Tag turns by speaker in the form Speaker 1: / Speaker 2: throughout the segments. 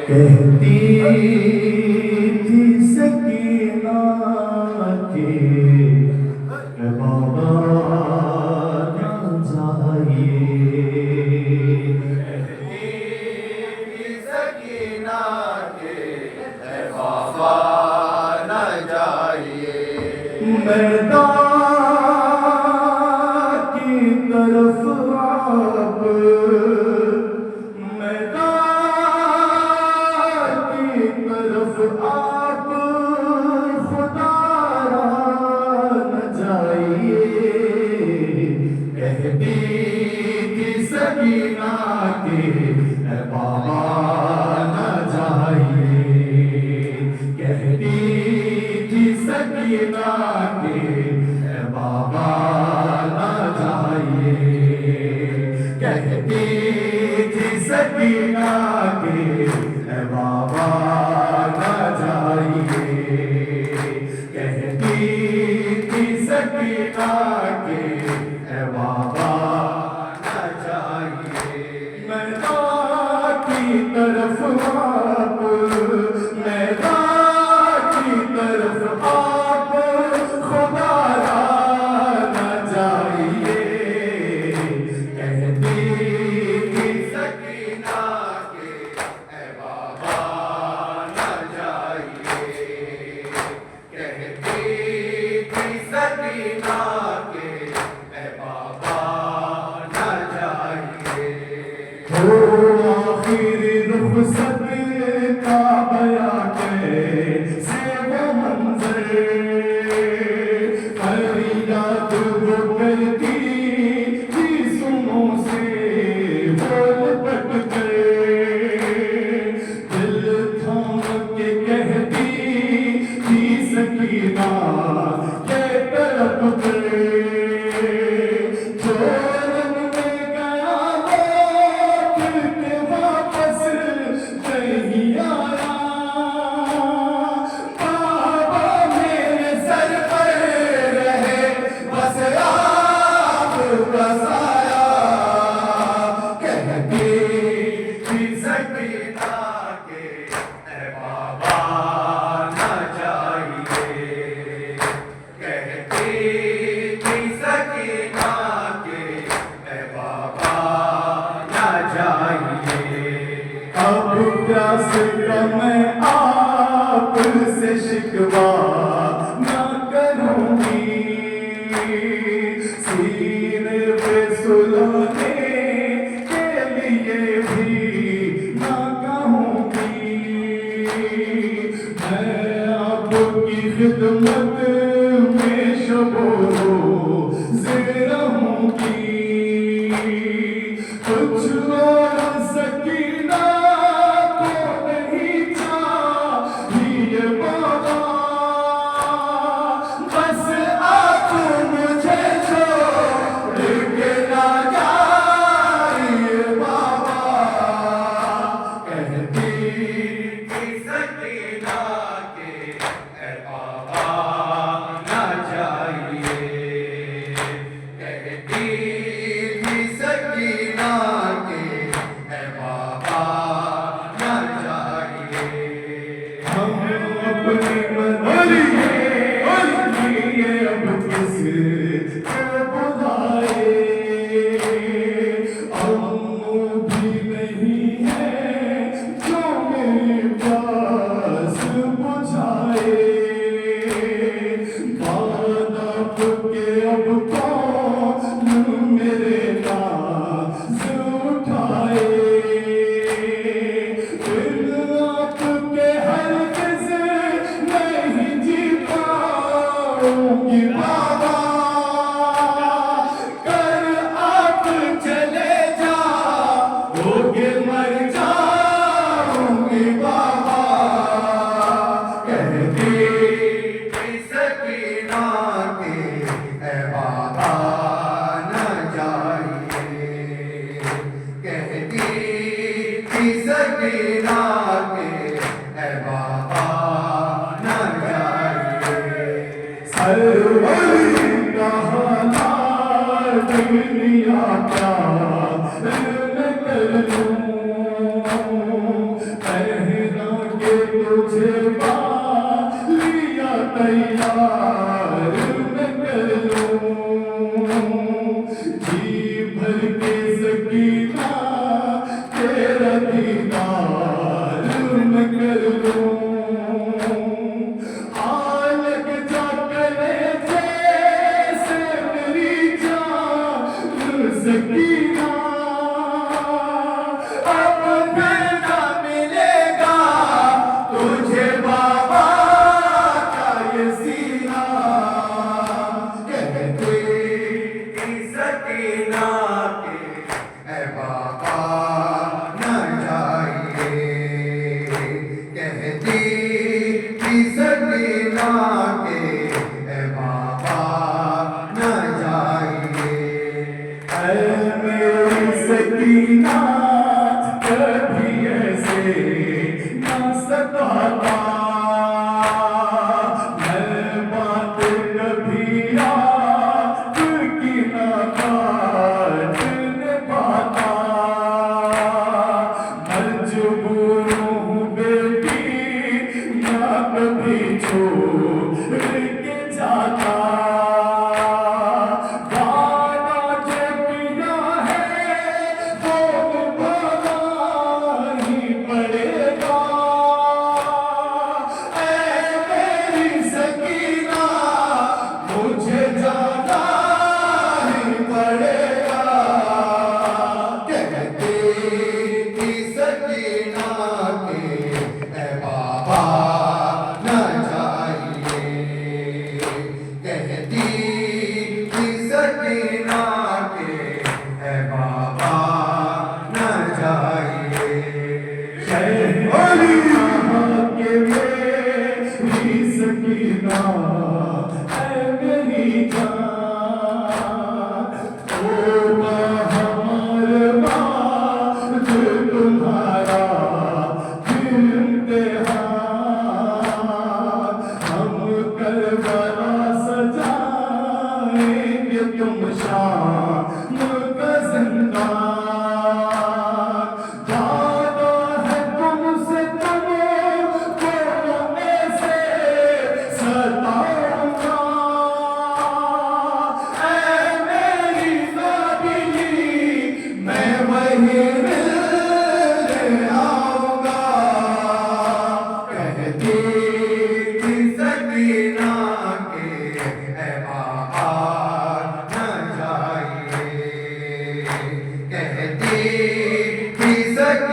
Speaker 1: कहती थी सकीना के बाबा न जाइए। कहती थी सकीना के बाबा न जाइए। मैदान की तरफ आप आप खुदा न जाइए। कहती थी सकीना के बाबा न जाइए। कहती थी सकीना के बाबा न जाइए। कहती थी सकीना के बाबा सकीना के बाबा न जाइए। मैदान की तरफ आप मैदान की तरफ आप खुदा न जाइए। कहती थी सकीना के बाबा न जाइए। कहती सकीना के बाबा न जाइए। हो आखिरी रुखसत का बया कैसे वो मंजर फरियाद वो करती थी सुनो से बोल पट कर। दिल थाम के कहती थी सकीना अब प्यास का मैं आपसे शिकवा न करूँगी। सीने पे सुलाने के लिए भी न कहूँगी। मैं आपकी खिदमत में शबो रोज़ रहूँगी। कुछ और सकीना सकीना के बाबा न जाइए। दुनिया क्या मैं कर लूं।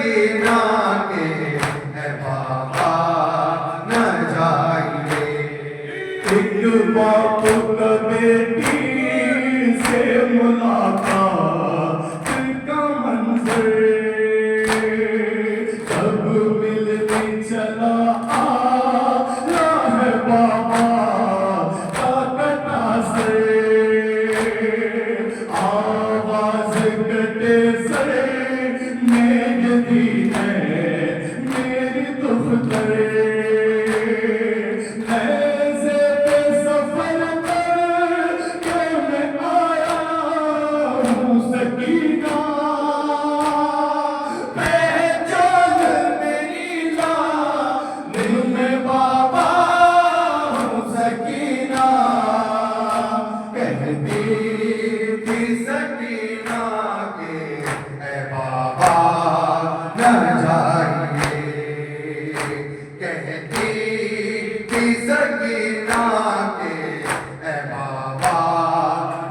Speaker 1: सकीना के है बाबा न जाइए। एक बाप का बेटी से मुलाकात का मंजर जब मिलने चला आया है बाबा का कटा से। आवाज कटे से मेघती है मेरी दुख करे। ऐसे पे सफर कर के मैं आया हूँ सकीना। पहचान मेरी लाल में बाबा हूँ सकीना। कहती थी सकीना के ऐ बाबा न जाइए। कहती थी सकीना के ऐ बाबा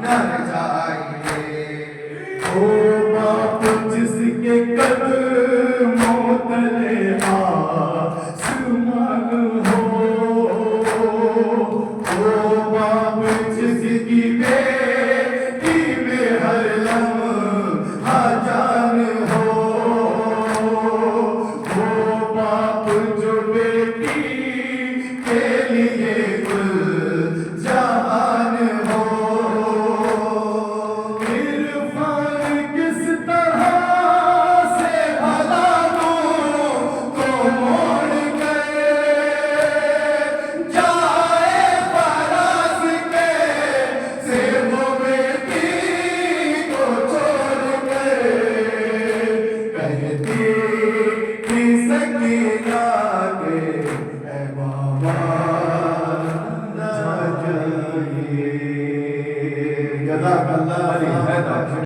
Speaker 1: न जाइए। ओ बाप जिसके कदमों तले आसमान हो। ओ बाप जिसकी बेटी में हर लम्हा जान हो। वो बाप जो बेटी के लिए गुलजान हो। इरफान किस तरह से भला को मोड़ गए। जाए फराज के से वो बेटी को छोड़ गए। कहती थी सकीना के ऐ बाबा न जाइए। जज़ाकल्लाह।